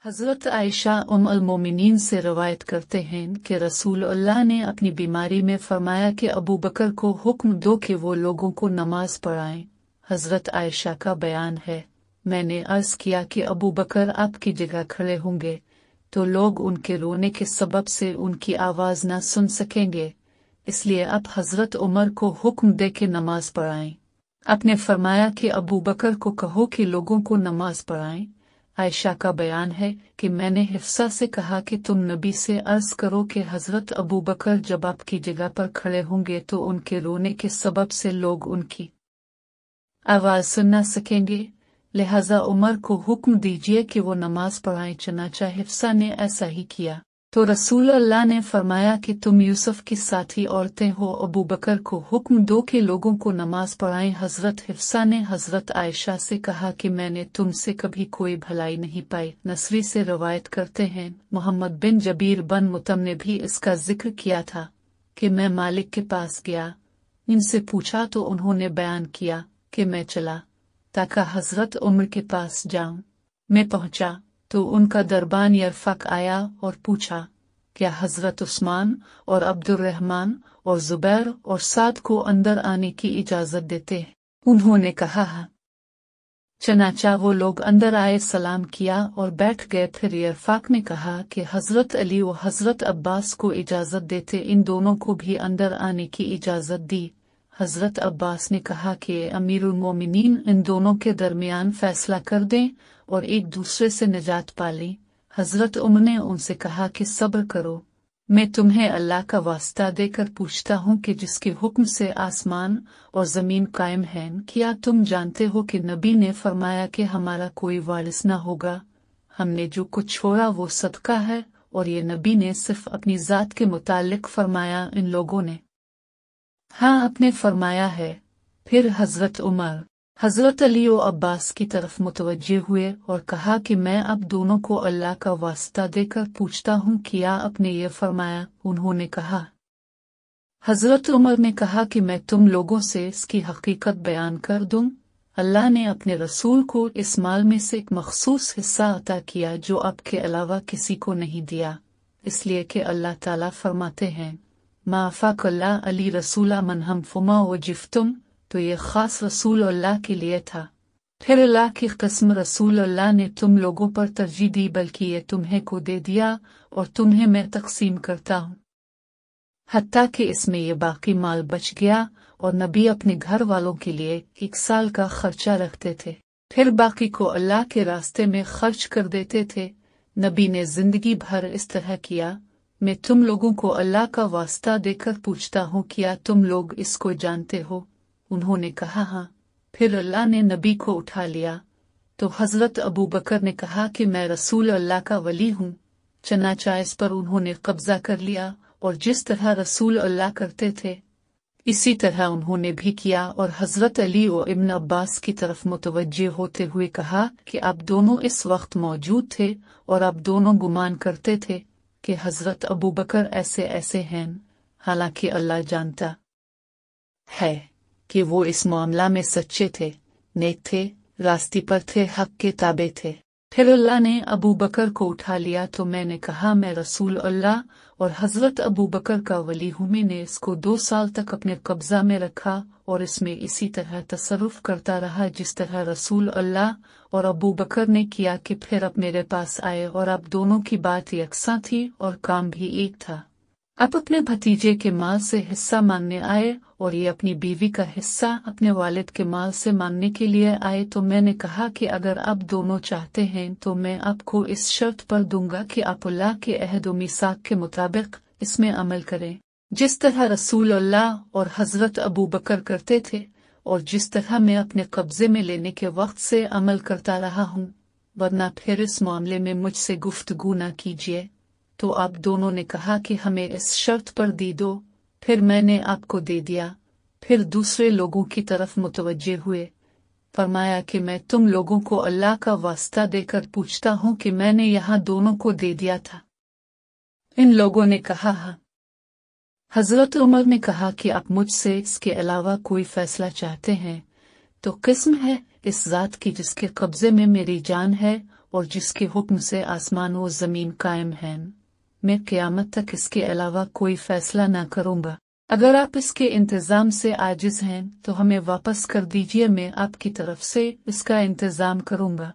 हज़रत आयशा उम्मुल मोमिनीन से रवायत करते हैं कि रसूल अल्लाह ने अपनी बीमारी में फरमाया कि अबू बकर को हुक्म दो कि वो लोगों को नमाज पढ़ाएं। हज़रत आयशा का बयान है, मैंने अर्ज़ किया कि अबू बकर आपकी जगह खड़े होंगे तो लोग उनके रोने के सबब से उनकी आवाज़ न सुन सकेंगे, इसलिए आप हज़रत उमर को हुक्म दे के नमाज पढ़ाएं। आपने फरमाया कि अबू बकर को कहो कि लोगों को नमाज पढ़ाएं। आयशा का बयान है कि मैंने हिफ्सा से कहा कि तुम नबी से अर्ज करो कि हज़रत अबू बकर जब आपकी जगह पर खड़े होंगे तो उनके रोने के सबब से लोग उनकी आवाज़ सुन न सकेंगे, लिहाजा उमर को हुक्म दीजिए कि वो नमाज पढ़ाएं। चनाचा हिफ्सा ने ऐसा ही किया तो रसूल अल्लाह ने फरमाया कि तुम यूसुफ की साथी औरतें हो, अबू बकर को हुक्म दो कि लोगों को नमाज पढ़ाएं। हज़रत हिफ्सा ने हज़रत आयशा से कहा कि मैंने तुमसे कभी कोई भलाई नहीं पाई। नसरी से रवायत करते हैं, मोहम्मद बिन जबीर बन मुतम ने भी इसका जिक्र किया था कि मैं मालिक के पास गया, इनसे पूछा तो उन्होंने बयान किया कि मैं चला ताकि हज़रत उमर के पास जाऊं। मैं पहुंचा तो उनका दरबान यरफक आया और पूछा, क्या हज़रत उस्मान और अब्दुर्रहमान और जुबैर और साद को अंदर आने की इजाज़त देते हैं? उन्होंने कहा हाँ। चनाचा वो लोग अंदर आए, सलाम किया और बैठ गए। फिर यरफक ने कहा कि हज़रत अली व हज़रत अब्बास को इजाज़त देते, इन दोनों को भी अंदर आने की इजाज़त दी। हज़रत अब्बास ने कहा कि अमीरुल मोमिनीन इन दोनों के दरमियान फैसला कर दें और एक दूसरे से निजात पालें। हज़रत उमर ने उनसे कहा कि सब्र करो, मैं तुम्हें अल्लाह का वास्ता देकर पूछता हूँ कि जिसके हुक्म से आसमान और ज़मीन कायम हैं, क्या तुम जानते हो कि नबी ने फरमाया कि हमारा कोई वारिस न होगा, हमने जो कुछ छोड़ा वो सदका है, और ये नबी ने सिर्फ अपनी ज़ात के मुतालिक फरमाया, इन लोगों ने हाँ आपने फरमाया है। फिर हज़रत उमर हज़रत अली और अब्बास की तरफ मुतवज्जे हुए और कहा कि मैं अब दोनों को अल्लाह का वास्ता देकर पूछता हूँ, क्या आपने ये फरमाया? उन्होंने कहा। हज़रत उमर ने कहा कि मैं तुम लोगों से इसकी हकीकत बयान कर दूँ। अल्लाह ने अपने रसूल को इस माल में से एक मखसूस हिस्सा अता किया जो आपके अलावा किसी को नहीं दिया, इसलिए कि अल्लाह ताला फरमाते हैं, मा अफ़ाक़ल्लाह अली रसूला मन हम फुमा व जिफ्तुम, तो ये ख़ास रसूल अल्लाह के लिए था। फिर अल्लाह की कसम रसूल अल्लाह ने तुम लोगों पर तरजीह दी, बल्कि ये तुम्हें को दे दिया और तुम्हें मैं तकसीम करता हूँ, हत्ता कि इसमें ये बाकी माल बच गया और नबी अपने घर वालों के लिए 1 साल का खर्चा रखते थे, फिर बाकी को अल्लाह के रास्ते में खर्च कर देते थे। नबी ने जिंदगी भर इस तरह किया। मैं तुम लोगों को अल्लाह का वास्ता देकर पूछता हूँ, क्या तुम लोग इसको जानते हो? उन्होंने कहा हाँ। फिर अल्लाह ने नबी को उठा लिया तो हज़रत अबू बकर ने कहा कि मैं रसूल अल्लाह का वली हूँ। चनाचा इस पर उन्होंने कब्जा कर लिया और जिस तरह रसूल अल्लाह करते थे इसी तरह उन्होंने भी किया, और हज़रत अली और इब्न अब्बास की तरफ मुतवज्जे होते हुए कहा कि आप दोनों इस वक्त मौजूद थे और आप दोनों गुमान करते थे कि हज़रत अबू बकर ऐसे ऐसे हैं, हालांकि अल्लाह जानता है कि वो इस मामला में सच्चे थे, नेक थे, रास्ते पर थे, हक के ताबे थे। फिर अल्लाह ने अबू बकर को उठा लिया तो मैंने कहा मैं रसूल अल्लाह और हज़रत अबू बकर का वली हूँ। मैंने इसको 2 साल तक अपने कब्जा में रखा और इसमें इसी तरह तसर्रुफ करता रहा जिस तरह रसूल अल्लाह और अबू बकर ने किया कि फिर अब मेरे पास आए और अब दोनों की बात यकसां थी और काम भी एक था। अब अपने भतीजे के माल से हिस्सा मांगने आए और ये अपनी बीवी का हिस्सा अपने वालिद के माल से मांगने के लिए आए, तो मैंने कहा कि अगर आप दोनों चाहते हैं तो मैं आपको इस शर्त पर दूंगा कि आप अल्लाह के अहद व मीसाक के मुताबिक इसमें अमल करें, जिस तरह रसूल अल्लाह और हज़रत अबू बकर करते थे और जिस तरह मैं अपने कब्जे में लेने के वक्त से अमल करता रहा हूँ, वरना फिर इस मामले में मुझसे गुफ्तगू न कीजिए। तो आप दोनों ने कहा कि हमें इस शर्त पर दी दो। फिर मैंने आपको दे दिया। फिर दूसरे लोगों की तरफ मुतवज्जे हुए, फरमाया कि मैं तुम लोगों को अल्लाह का वास्ता देकर पूछता हूँ कि मैंने यहाँ दोनों को दे दिया था? इन लोगों ने कहा हाँ। हज़रत उमर ने कहा कि आप मुझसे इसके अलावा कोई फैसला चाहते हैं तो किस्म है इस ज़ात की जिसके कब्जे में मेरी जान है اور جس کے حکم سے آسمان و زمین قائم ہیں، میں قیامت تک اس کے علاوہ کوئی فیصلہ نہ کروں گا۔ اگر آپ اس کے انتظام سے عاجز ہیں تو ہمیں واپس کر دیجیے، میں آپ کی طرف سے اس کا انتظام کروں گا۔